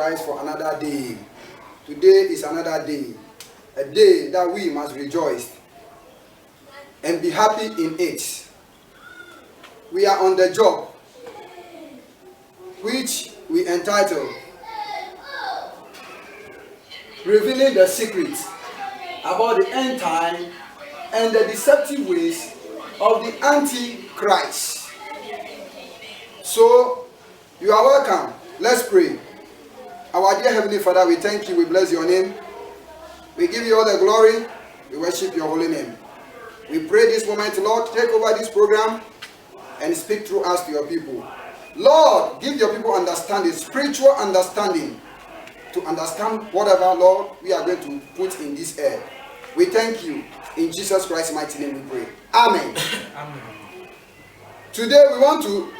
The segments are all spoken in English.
Christ for another day. Today is another day, a day that we must rejoice and be happy in it. We are on the job, which we entitle Revealing the Secrets about the end time and the deceptive ways of the Antichrist. So, you are welcome. Let's pray. Our dear Heavenly Father, we thank you, we bless your name. We give you all the glory, we worship your holy name. We pray this moment, Lord, take over this program and speak through us to your people. Lord, give your people understanding, spiritual understanding, to understand whatever, Lord, we are going to put in this air. We thank you. In Jesus Christ's mighty name we pray. Amen. Amen. Today we want to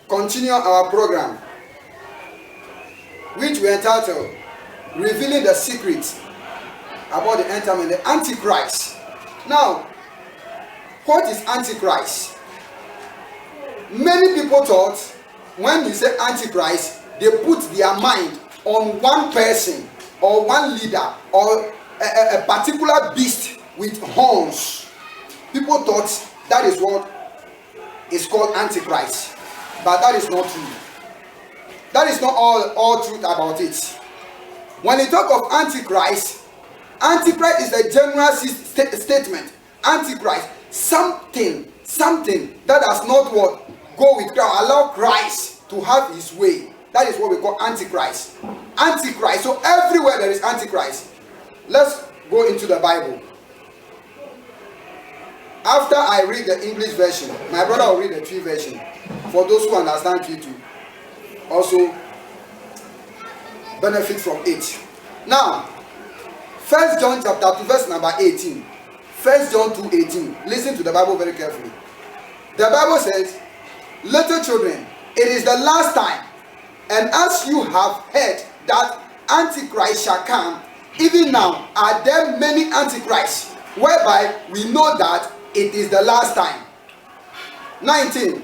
continue our program, which we entitled Revealing the Secrets about the end time and the Antichrist. Now, what is Antichrist? Many people thought when you say Antichrist, they put their mind on one person or one leader or a particular beast with horns. People thought that is what is called Antichrist, but that is not true. That is not all truth about it. When you talk of Antichrist, Antichrist is a general statement. Antichrist, something that does not what go with Christ, allow Christ to have his way. That is what we call Antichrist. Antichrist. So everywhere there is Antichrist. Let's go into the Bible. After I read the English version, my brother will read the Twi version. For those who understand Twi to also benefit from it. Now, 1 John chapter 2 verse number 18. 1 John 2:18. Listen to the Bible very carefully. The Bible says, little children, it is the last time, and as you have heard that Antichrist shall come, even now are there many Antichrists, whereby we know that it is the last time. 19.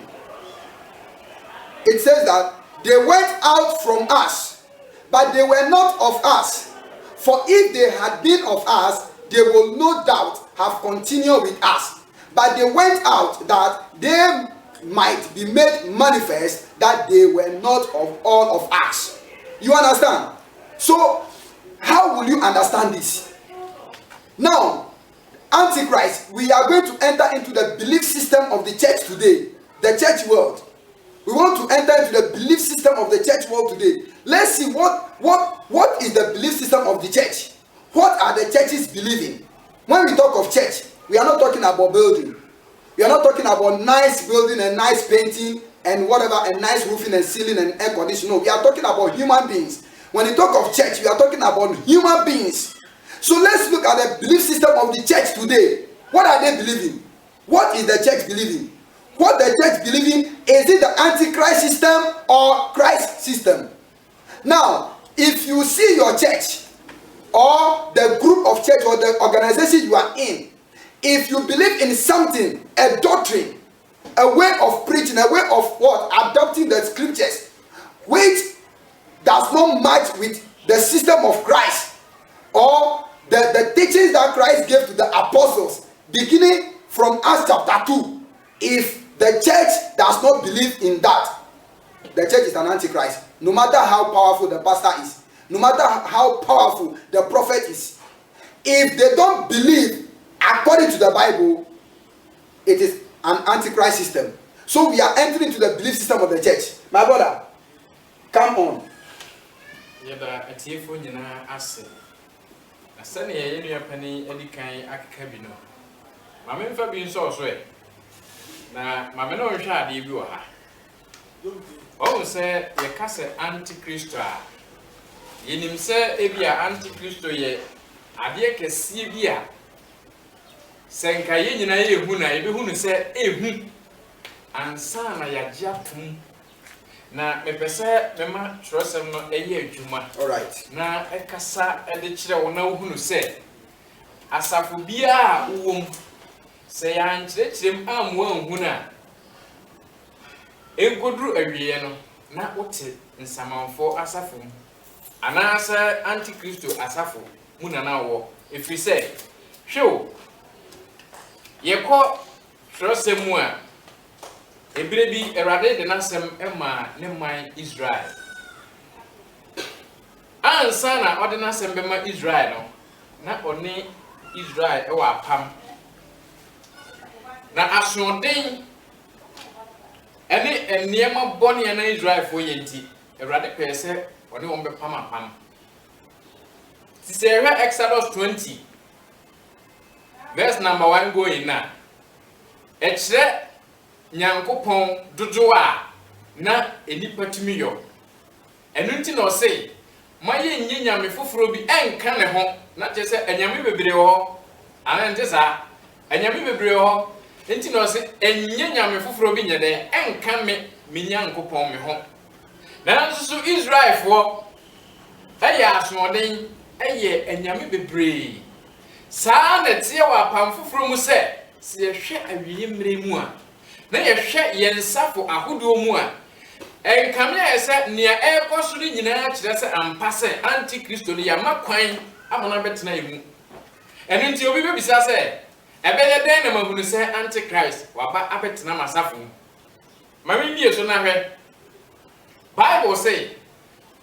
It says that they went out from us, but they were not of us. For if they had been of us, they will no doubt have continued with us. But they went out that they might be made manifest that they were not of all of us. You understand? So, how will you understand this? Now, Antichrist, we are going to enter into the belief system of the church today, the church world. We want to enter into the belief system of the church world today. Let's see what is the belief system of the church. What are the churches believing? When we talk of church, we are not talking about building. We are not talking about nice building and nice painting and whatever, and nice roofing and ceiling and air conditioning. No, we are talking about human beings. When we talk of church, we are talking about human beings. So let's look at the belief system of the church today. What are they believing? What is the church believing? What the church believing, is it the Antichrist system or Christ system? Now, if you see your church or the group of church or the organization you are in, if you believe in something, a doctrine, a way of preaching, a way of what? Adopting the scriptures, which does not match with the system of Christ or the teachings that Christ gave to the apostles, beginning from Acts chapter 2. If the church does not believe in that, the church is an Antichrist. No matter how powerful the pastor is, no matter how powerful the prophet is, if they don't believe according to the Bible, it is an Antichrist system. So we are entering into the belief system of the church. My brother, come on. Yada atiefo nyina ase. Na sane ye nua pani edikan akeka bi no. Mame mfa bi nso so e. Na mame no hwe ade bi wo ha. O se ye kase Antichrist a. Yenim se ebia Antichrist ye ade kese bi a senka ye nyina ye hu na ebe hu no se ehu ansa na yagye atom na mepese mema trosem no eye adwuma. All right. Na ekasa ede kire wo na wo hu no se asafo bia wo se ya nkyerɛkyerɛm amwa hu na enkodru awie no na wote nsamanfo asafo Anasa anti-Christo asafo munana wo if we say show ye ko trosem a ebire bi erade de nasem ema ne man Israel ansa na ode nasem be ma Israel no na oni Israel e wa pam na asoden ene eniema boni na Israel fo yenti erade pese oni won be pam ti say Exodus 20 verse number 1 going na ekire nyankopon dodo a na enipa tumi yo enu nti na o say maye nye nyame foforo bi enka ne ho na che say enyame bebre ho ana nti sa enyame bebre ho nti na o say enye nyame foforo bi nye de enka me nyankopon me ho na nso Israel fo aya asoden eye enyame bebre saa na tie wa pam foforo mu se ye hwe awie mre mu a na ye hwe yensafo ahodo mu a enkame ese nia ekoso ni nyina kire se ampa se anti-Christo ni ya makwan amona betena emu eno nti obi bebisa se ebeye den na mahunu se anti-Christ waba abetena masafo ma mi bie so na hwe Bible say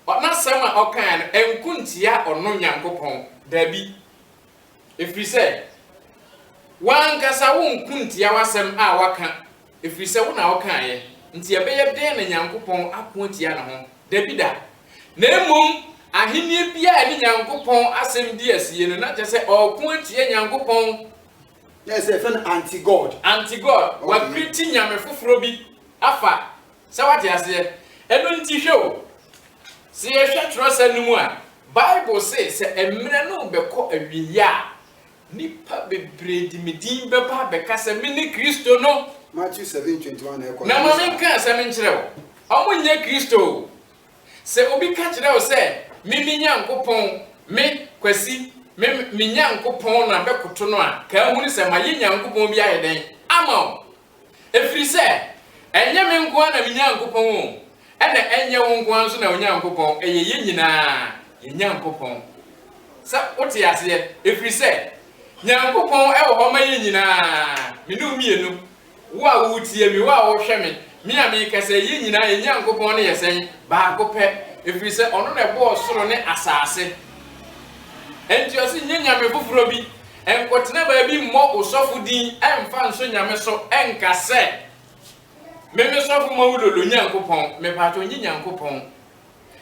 ona sama okan enkuntia ono nyankopon dabi if we say wan kasa won kuntia wasem a waka if we say wona okan ye nti ebeye den na nyankopon apontia na ho dabi da na emum ahenie bia ni nyankopon asem di asiye no na je say okuntia nyankopon yes a friend anti-God wa kriti nyame foforo bi afa sawati ase eno nti hwe se ye hwe trosa numu a Bible says se emre no beko awiya nipa bebre di medin beba beka se mini Kristo no Matthew 7:21 na mo menka se menkire wo omunye Kristo se obi ka kire wo se mimi nyankopon me kwasi me nyankopon na bekoto no a ka hunu se maye nyankopon bi ayeden ama efiri se enye me nko na me nyankopon ene enye wo nko anso na onyankopon eye nyina nyankopon sa oti ase efiri se nyankopon e wo ma ye nyina minu mienu wo a wo tie mi wo a wo hwe mi a mi kase ye nyina nyankopon ne yesen ba ko pe efiri se ono na bo soro ne asase enti o se nyame foforo bi enkotena ba bi mo osofu din emfa nso nyame so enkase meme sofu ma wulolo nyankopon me pato nyi nyankopon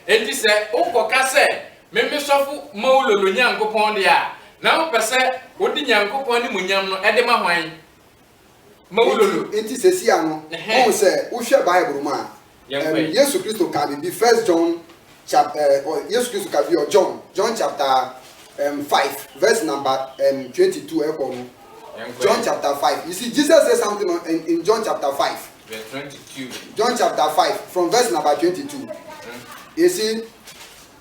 enti se ukoka se meme sofu ma wulolo nyankopon dia na wo pese odi nyankopon ni munyam no ede ma hwan ma wulolo enti se si ano o se wo hwe Bible ma Yesu Kristo ka bi 1 John chapter Yesu Kristo ka bi John chapter 5 verse number 22 ekono John chapter 5 you see Jesus says something in John chapter 5 verse 22 John chapter 5 from verse number 22 you see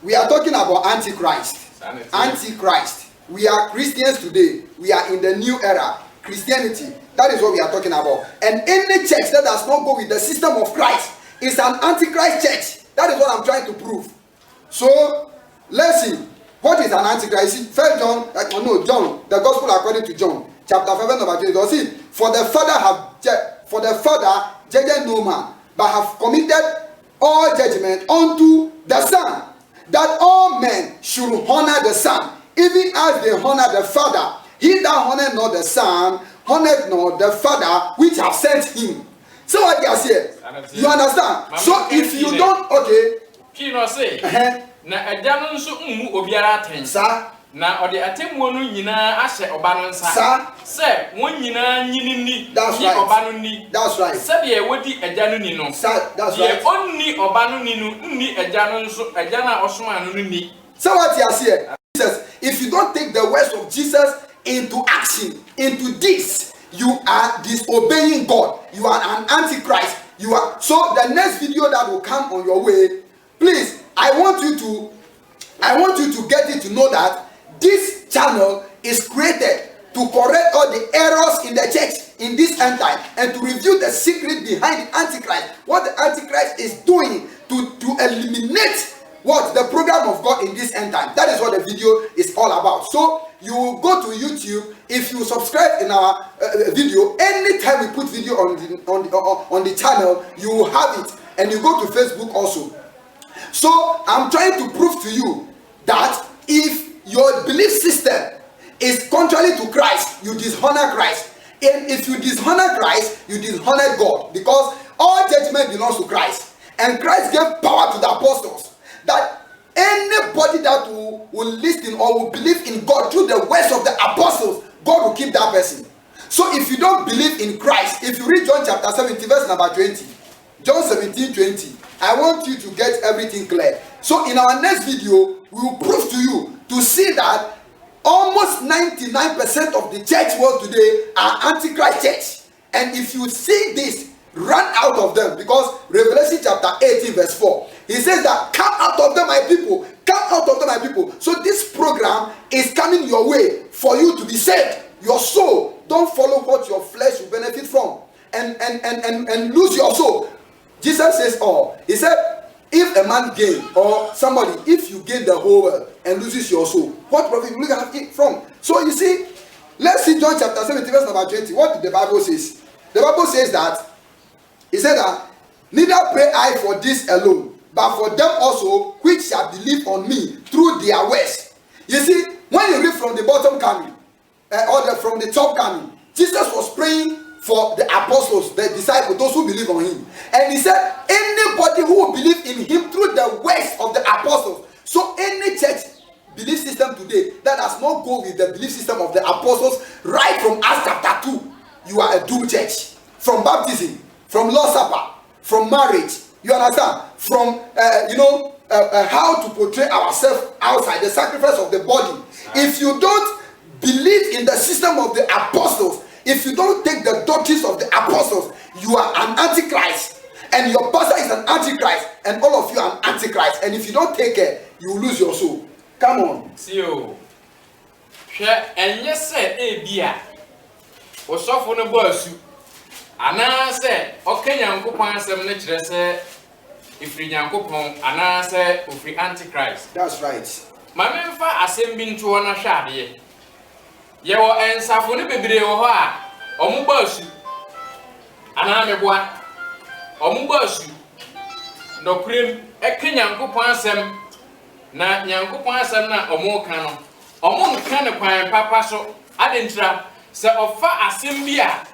we are talking about antichrist we are Christians today we are in the new era Christianity that is what we are talking about and any church that does not go with the system of Christ is an antichrist church that is what I'm trying to prove so let's see what is an antichrist see 1 John John the gospel according to John chapter 5 verse number 20 see for the father judged no man, but have committed all judgment unto the Son, that all men should honor the Son, even as they honor the Father. He that honoureth not the Son, honoureth not the Father which have sent him. So what you say? You understand? So if you don't, okay. Kino say, na ajano nso mmu obiara aten. Sir. Na ode atemmo no nyina ahye oba no nsa se won nyina nyini ni oba no ni that's right se de wodi agya no ni no that's right onni oba no ni no nni agya no nso agya na osoma no ni so what you see Jesus if you don't take the words of Jesus into action into this you are disobeying God you are an antichrist you are so the next video that will come on your way please I want you to get it to know that this channel is created to correct all the errors in the church in this end time and to reveal the secret behind the Antichrist. What the Antichrist is doing to eliminate what the program of God in this end time. That is what the video is all about. So you will go to YouTube. If you subscribe in our video, anytime we put video on the channel, you will have it. And you go to Facebook also. So I'm trying to prove to you that if your belief system is contrary to Christ, you dishonor Christ. And if you dishonor Christ, you dishonor God, because all judgment belongs to Christ. And Christ gave power to the apostles that anybody that will listen or will believe in God through the words of the apostles, God will keep that person. So if you don't believe in Christ, if you read John chapter 17 verse number 20, John 17:20, I want you to get everything clear. So in our next video, we will prove to you to see that almost 99% of the church world today are antichrist church. And if you see this, run out of them, because Revelation chapter 18 verse 4, he says that come out of them my people, come out of them my people. So this program is coming your way for you to be saved. Your soul, don't follow what your flesh will benefit from and lose your soul. Jesus says, he said, if a man gain, or somebody, if you gain the whole world and loses your soul, what profit will you have it from? So you see, let's see John chapter 17 verse number 20. What did the Bible says? The Bible says that, he said that, neither pray I for this alone, but for them also which shall believe on me through their words. You see, when you read from the bottom coming, from the top coming, Jesus was praying for the apostles, the disciples, those who believe on him. And he said, anybody who will believe in him through the words of the apostles. So any church belief system today that does not go with the belief system of the apostles, right from Acts chapter 2, you are a doomed church. From baptism, from Lord's Supper, from marriage, you understand? From how to portray ourselves outside, the sacrifice of the body. If you don't believe in the system of the apostles, if you don't take the doctrines of the apostles, you are an antichrist, and your pastor is an antichrist, and all of you are an antichrist. And if you don't take care, you will lose your soul. Come on. See you. And yes, sir, Bia was off on a bus. And I said, okay, young coupon, some nature, say, if we young coupon, and I said, if we antichrist. That's right. My member has been to one shady. Ye were answer for the baby or Omubasu. And I'm a boy. Omubasu. No cream, a Kenyan coupon, na young coupon, na Omokano. Omon can acquire papa so I didn't trap, so of far as Simbia.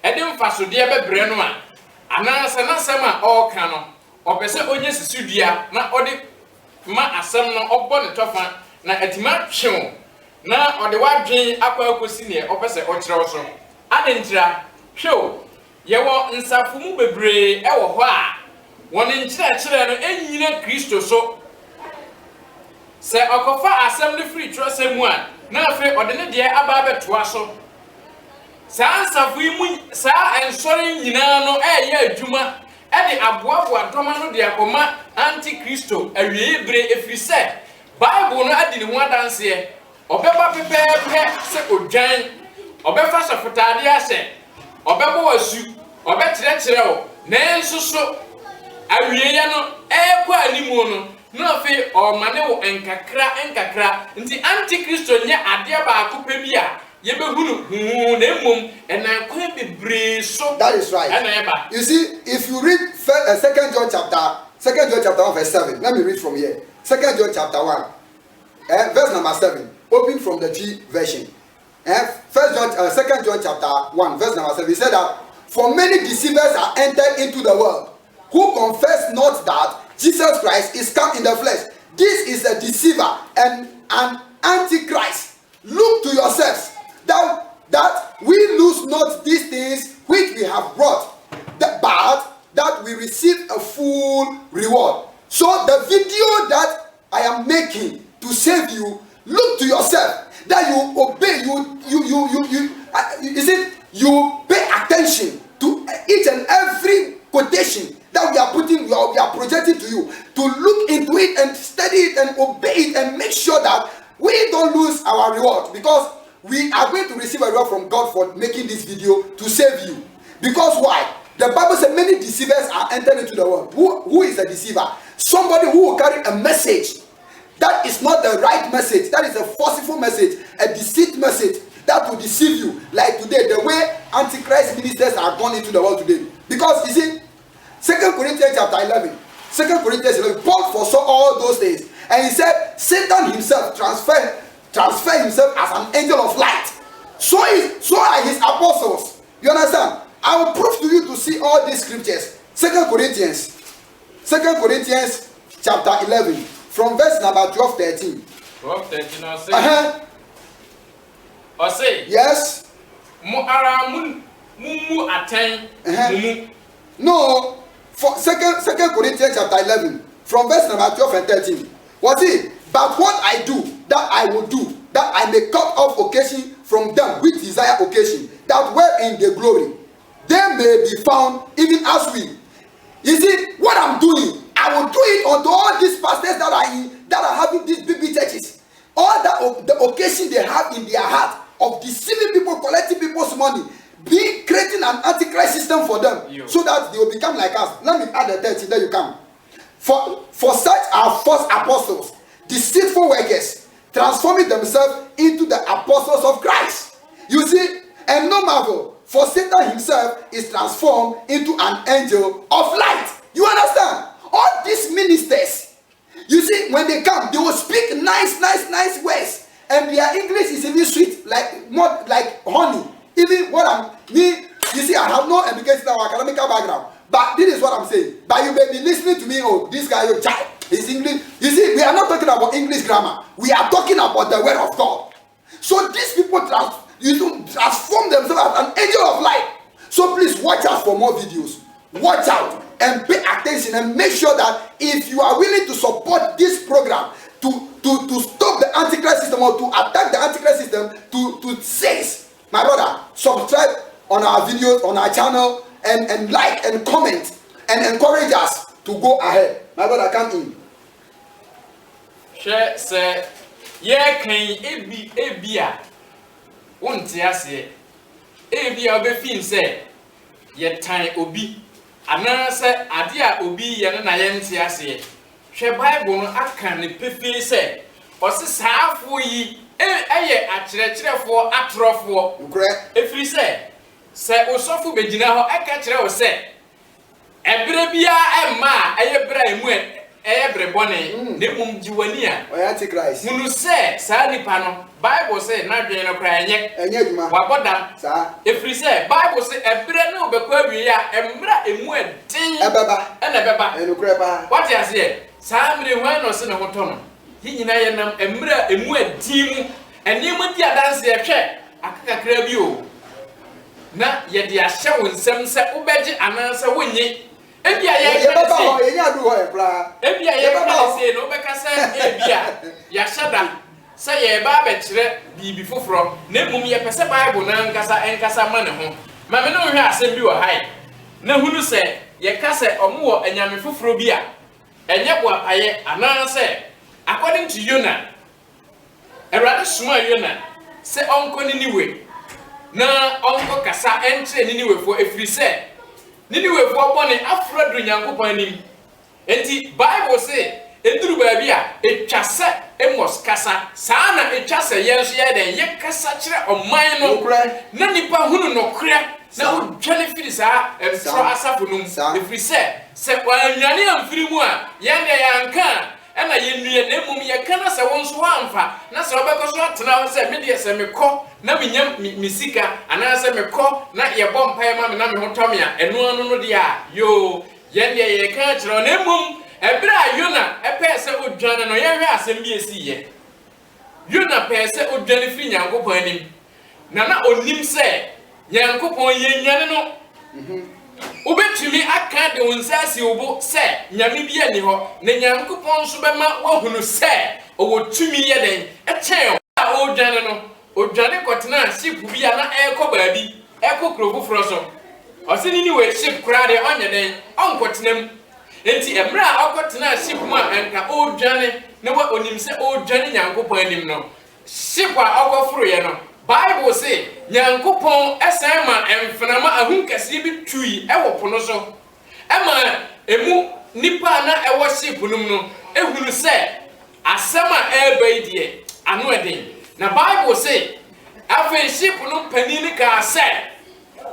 I didn't fast to dear Brenoma. And I said, not summer all canon. Or Pesa Onyes Sudia, not Odi Ma Asam or Bonnet Tofan, na Etimat Chon. Now, or the white dream, Aqua Senior, opposite Otroso. I didn't trap. Show. Ye were in Safumu Bebre, Ewa. One in church, and you know Christo so. Say, Okofa assembly free trust him one. Now, fair or the dear Ababa Twasso. Sansa Fimu, Sa and sorry, Yinano, Juma, Eddie Abuabua, Tomano de Acoma, Antichristo, a rebre if you said, Bible not in one dance here. Obeba prepare, say, or giant, Obefa Safatadia said, Obeba was you, Obet Nanso, Ariano, Equa Limono, no fear or Maneo and Kakra, and the Antichristo near Adiaba Cupebia. And I couldn't be brave. So that is right. You see, if you read 2 John chapter 1 verse 7, let me read from here. 2 John chapter 1, verse number 7, open from the G version. 2 John chapter 1, verse number 7, he said that for many deceivers are entered into the world, who confess not that Jesus Christ is come in the flesh. This is a deceiver and an antichrist. Look to yourselves that we lose not these things which we have brought, but that we receive a full reward. So the video that I am making to save you, look to yourself that you obey, you pay attention to each and every quotation that we are projecting to you, to look into it and study it and obey it and make sure that we don't lose our reward, because we are going to receive a reward from God for making this video to save you. Because why? The Bible says many deceivers are entered into the world. Who is a deceiver? Somebody who will carry a message that is not the right message. That is a forceful message, a deceit message that will deceive you. Like today, the way Antichrist ministers are gone into the world today. Because you see, 2 Corinthians chapter 11, 2 Corinthians 11, Paul foresaw all those things. And he said, Satan himself transfer himself as an angel of light. So are his apostles. You understand? I will prove to you to see all these scriptures. 2 Corinthians chapter 11, from verse number 12, 13. 12, 13, I'll say. I'll say. Yes. No. For 2 Corinthians chapter 11, from verse number 12 and 13. What's it? But what I do, that I will do, that I may cut off occasion from them which desire occasion, that wherein the glory, they may be found even as we. You see, what I'm doing, I will do it unto all these pastors that are having these big churches. All that the occasion they have in their heart of deceiving people, collecting people's money, creating an antichrist system for them, so that they will become like us. Let me add the 30, there you come. For such are false apostles, deceitful workers, transforming themselves into the apostles of Christ. You see, and no marvel, for Satan himself is transformed into an angel of light. You understand? All these ministers, you see, when they come, they will speak nice words, and their English is even sweet, more like honey. Even you see, I have no education or academic background, but this is what I'm saying. But you may be listening to me, oh, this guy, your child, is English. You see, we are not talking about English grammar. We are talking about the word of God. So these people transform themselves as an angel of light. So please watch out for more videos. Watch out and pay attention and make sure that if you are willing to support this program to stop the Antichrist system or to attack the Antichrist system, to seize, my brother, subscribe on our videos, on our channel, and like and comment and encourage us to go ahead. My brother, come in. Share, say, yeah, can ebia. Wontia say, ebia obefin say, ye time obi. Ana say, adia obi ye na yentia say. Share Bible no aka ne pefe say, osi saafo yi eye akyerɛkyerɛfo atorɔfo. Efiri say osofo begina ho aka kyerɛ wo say, ebere bia emma eye bra emu eye bre bone ne mum jiwani a o Antichrist. Munu say sa nipa no Bible say na dwen no kra enye adwuma wabodam sa efiri say Bible say ebere no bekwa awie a emra emu edin ebeba enukre ba what you say sa mre hwan no se ne hoto no yinyina ye nam emra emu edin mu enemu di adanse ehwe akakakra bi o na ye de ahye wo nsem se ubegye ananse wonye ebia ye baba ho ye nya du ho e bra ebia ye baba se no beka se ebia ya shada se ye ba be kire bibi foforo na mum ye pese Bible na nkasa ma ne ho ma me no hwe asem bi wo hai na hunu se ye ka se omo wo anyame foforo bi a enye bo apaye ananse according to Jonah erade suma Jonah se onko Niniwe na onko kasa entre Niniwe fo efiri se Niniwe fo bone afro do Nyankopon anim enti Bible say eduru ba bia etwase emos kasa saa na etwase yenso ye den ye kasa kire oman no na nipa hunu no kure na odwane firi saa emtro asafo num efiri se wanwane amfiri mu a ye ne yanka ena yenue na mum ye kana se won so amfa na se obekoso atena se me de se mekọ na menyam misika ana se mekọ na ye bompa ma me na me hotomi a eno anu no de a yo ye ne ye ka kire na mum ebra Yona epese odwane no ye hwe asem bi esiye Yona pese odwane firi Nyankopon anim na onim se Nyankopon ye nyane no ubetumi aka de wonsasi obo se nyame bi ani ho na Nyankopon so bema wahunu se owotumi ye den echen a odwane no odwane kotena ship bi ana ekọ baabi ekọ krofoforo so osini ni we ship kra de onye den onkotenam enti emra akotena ship mu anka odwane na onim se odwane Nyankopon anim no ship a akoforo ye no Bible say nyankopɔn ɛsan ma emfenama ahun kɛse bi tui ɛwɔ pono so ɛma emu nipa na ɛwɔ ship no mu no ehunu sɛ asɛm a ɛba yi deɛ ano ɛden na Bible say afei ship no pani ne ka sɛ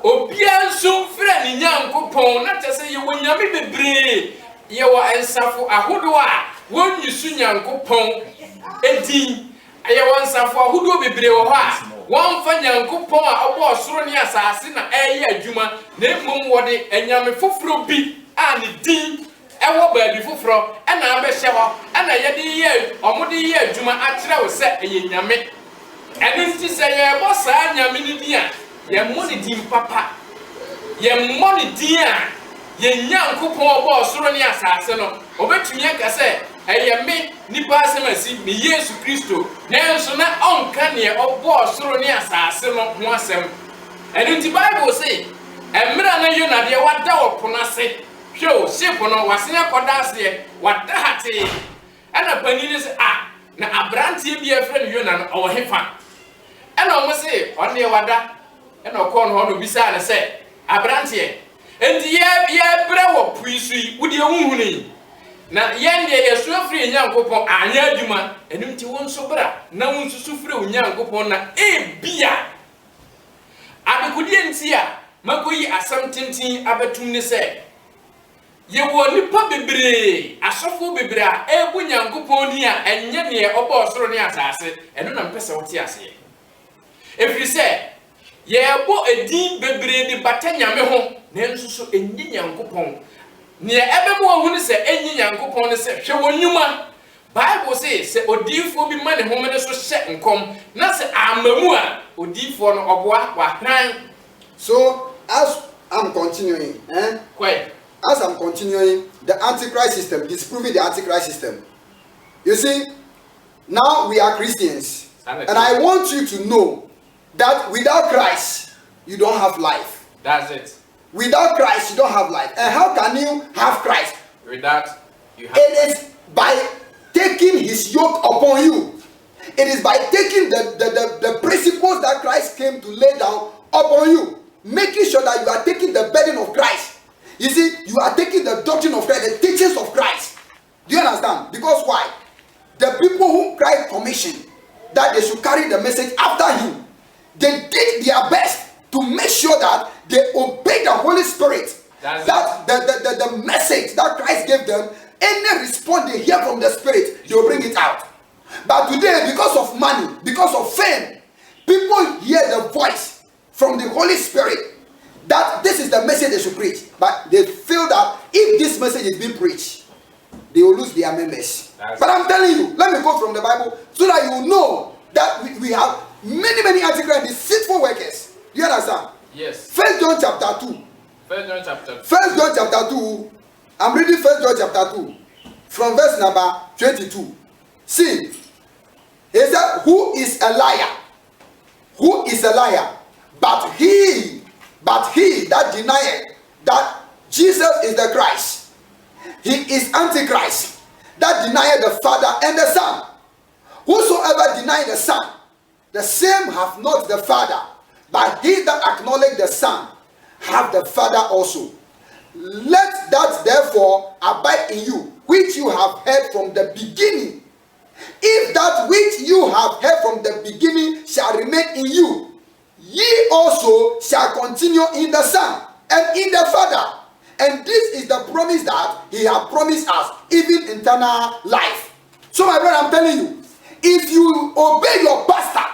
obia nso mfrɛ ne nyankopɔn na kyɛ sɛ yɛwɔ nyame bebree yɛwɔ ensafo ahodo a wɔnyisu nyankopɔn edin yɛwɔ ensafo ahodo bebree wɔ hɔ a wɔmfa nyankopɔn a ɔbɔ ɔsoro ne asase na ɛyɛ adwuma na mmom wɔde anyame foforo bi a ne din ɛwɔ baabi foforo ɛna abɛhyɛ hɔ ɛna yɛde ɔmode yɛ adwuma akyerɛ wo sɛ ɛyɛ nyame ɛno nti sɛ yɛbɔ saa nyame no din a yɛmmɔ ne din papa yɛmmɔ ne din a yɛnyankopɔn ɔbɔ ɔsoro ne asase no ɔbɛtumi aka sɛ ɛyɛ me nipa asɛm asi me Yesu Kristo nanso na ɔnka ne ɔbɔ ɔsoro ne asase no ho asɛm ɛno nti Bible say ɛmmerɛ na Yona deɛ wada wɔ pono ase hwɛ o ship no wasen akɔda aseɛ wada hatee ɛna pani ne sɛ na abranteɛ bi afrɛ no Yona no ɔwɔ hefa ɛna ɔmo se ɔne wada ɛna ɔkɔɔ no hɔ no bisa ne sɛ abranteɛ enti yɛbrɛ wɔ pui so yi wode ehunhuni na yɛn deɛ yɛso afiri nyankopɔn anya adwuma ɛnim nti wo nso bra na wo nso sufre wo nyankopɔn na ebia adekodie nti a makoyi asam tintin abetum ne sɛ yɛwɔ nipa bebree asɔfo bebree a ebu nyankopɔn ni a ɛnyɛ ne ɔbɔ ɔsoro ne asase ɛno na mpɛ sɛ wote aseɛ efiri sɛ yɛbɔ edin bebree de bata nyame ho nanso so enyi nyankopɔn ne ebe mo hu ne sɛ enyi nyankopɔn ne sɛ hwɛ wonyuma Bible say sɛ odifo bi ma ne home ne so hyɛ nkom na sɛ amamu a odifo no ɔboa wahran. So as I'm continuing as I'm continuing the antichrist system, disproving the antichrist system, you see, now we are Christians and I want you to know that without Christ you don't have life. That's it. Without Christ, you don't have life. And how can you have Christ? Without you have it is by taking his yoke upon you. It is by taking the principles that Christ came to lay down upon you. Making sure that you are taking the burden of Christ. You see, you are taking the doctrine of Christ, the teachings of Christ. Do you understand? Because why? The people whom Christ commissioned that they should carry the message after him, they did their best to make sure that they obey the Holy Spirit. The message that Christ gave them, any response they hear from the Spirit, they will bring it out. But today, because of money, because of fame, people hear the voice from the Holy Spirit that this is the message they should preach. But they feel that if this message is being preached, they will lose their members. But I'm telling you, let me go from the Bible so that you will know that we have many antichrist deceitful workers. Do you understand? Yes. 1 John chapter 2. 1 John chapter 2. 1 John chapter 2. I'm reading 1 John chapter 2 from verse number 22. See, he said, who is a liar? Who is a liar? But he that denieth that Jesus is the Christ. He is Antichrist, that denieth the Father and the Son. Whosoever deny the Son, the same have not the Father. But he that acknowledge the Son have the Father also. Let that therefore abide in you, which you have heard from the beginning. If that which you have heard from the beginning shall remain in you, ye also shall continue in the Son and in the Father. And this is the promise that he has promised us, even eternal life. So my brother, I'm telling you, if you obey your pastor,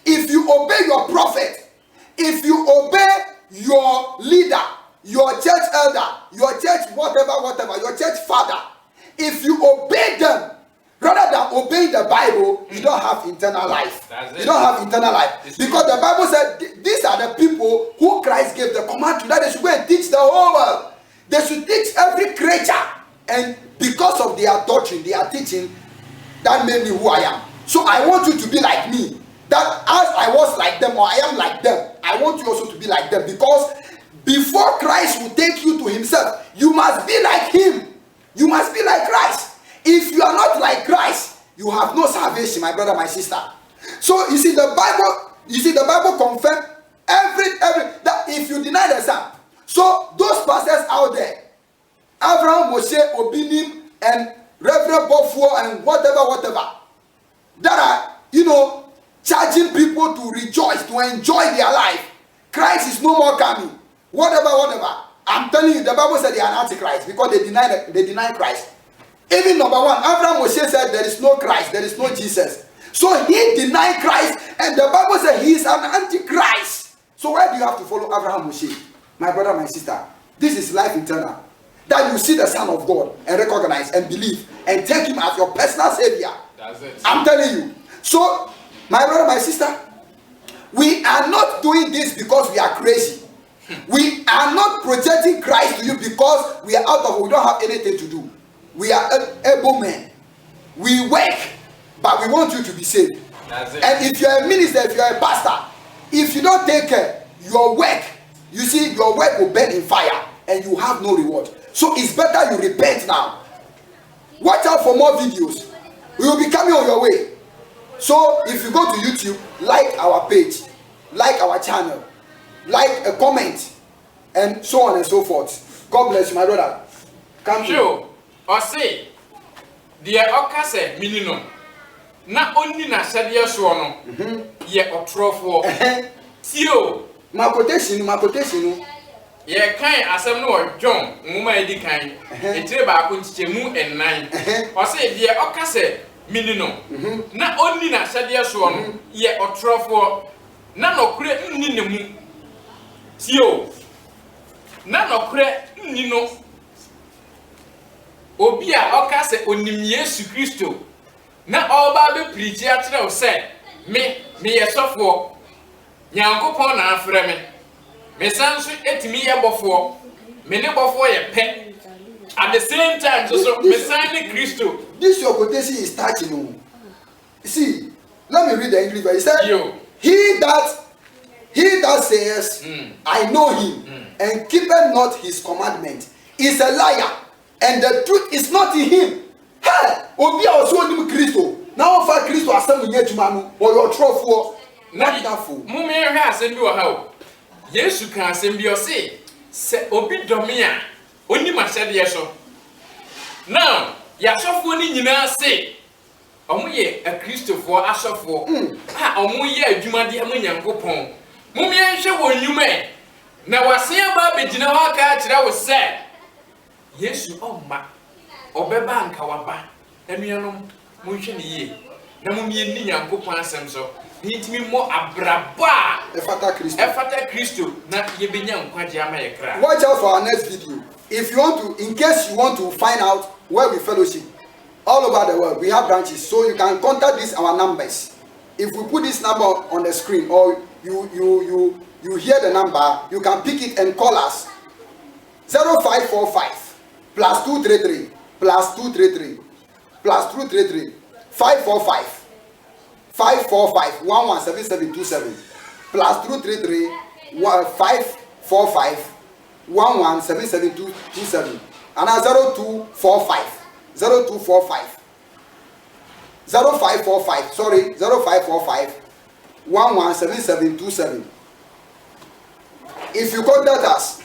if you obey your prophet, if you obey your leader, your church elder, your church whatever, your church father, if you obey them rather than obeying the Bible, you don't have eternal life. You don't have eternal life. Because the Bible said these are the people who Christ gave the command to, that they should go and teach the whole world. They should teach every creature. And because of their doctrine, their teaching, that made me who I am. So I want you to be like me. That as I was like them, or I am like them, I want you also to be like them. Because before Christ will take you to himself, you must be like him. You must be like Christ. If you are not like Christ, you have no salvation, my brother, my sister. So you see the Bible confirms Moshe, Obinim, and Reverend Bofuo, and whatever, that are, charging people to rejoice, to enjoy their life. Christ is no more coming. Whatever. I'm telling you, the Bible said they are antichrist because they deny Christ. Even number one, Abraham Moshe said there is no Christ, there is no Jesus. So he denied Christ, and the Bible said he is an antichrist. So why do you have to follow Abraham Moshe? My brother, my sister, this is life eternal. That you see the Son of God and recognize and believe and take him as your personal savior. That's it. I'm telling you. So, my brother, my sister, we are not doing this because we are crazy. We are not projecting Christ to you because we don't have anything to do. We are able men. We work, but we want you to be saved. That's it. And if you are a minister, if you are a pastor, if you don't take care, your work, you see, your work will burn in fire and you have no reward. So it's better you repent now. Watch out for more videos. We will be coming on your way. So if you go to YouTube, like our page, like our channel, like a comment, and so on and so forth. God bless you, my brother. Come to or say, dear Okase minimum. Na only na shadia so no. Ye otrofo. Tio. Makotation. Ye kan asem no John, nwoma edi kan. Etire ba ko ntichemu ennan. O say dear Okase minimum. Na only na shadia so no. Ye otrofo. Na nokure nni ne mu. Tio. Na nokure nni no. Obi a Okase onim Yesu Kristo. Na oba be preach atre o say me yesofo. Nyankopon na afre me. Me sanso etimi ye bofo. Me ne bofo ye pe. At the same time so me sign Kristo. This your quotation is touching. See, let me read the English verse. He said, Yo. He that says, I know him, and keepeth not his commandment, is a liar, and the truth is not in him. Hey, obi a oso nim Kristo. Now for Kristo asem nye adwuma no, or your trofo. Not that fool. Mu me hwe asem bi wo ha o. Yesu kan asem bi o se obi domi a oni mahede so. Now, ya sofo ni nyina se omo ye a Kristofo asofo. Omo ye adwuma de am Nyankopon. Mu me hwe wo nyume. Na wase aba begina ho aka kire wo se Yesu omma obeba nka waba. Enuanom mu hwe ne ye. Na mu me ni Nyankopon asem so. Nitimi mo abraba Efata Kristo na yebenya nkwaje ama ye kra. Watch out for our next video. If you want to, in case you want to find out where we fellowship all over the world, we have branches, so you can contact our numbers. If we put this number on the screen, or you hear the number, you can pick it and call us. 0545 +233 +233 +233 545 545 117727 +233 545 117727 and 0245 0545 0545 117727. If you contact us,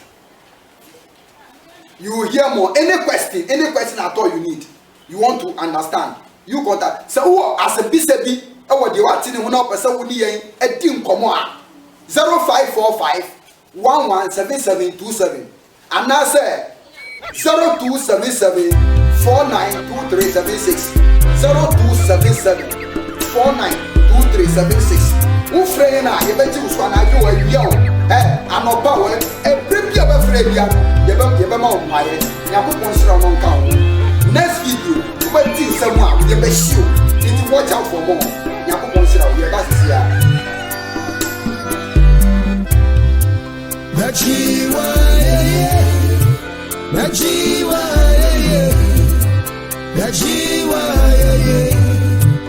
you will hear more. Any question at all you need, you want to understand, you contact. So as a BCB, our the what in one person will be a team come on 0545 117727 and now say 0277 492376 0277 492376. Ufrena yebeti uswana yo yo anoba we every other friend ya yebe ma omaye Nyankopon sira mo nka wo. Next video we tin some a we be show it watch out for more. Nyankopon sira wo yeba sisi ya Najiwa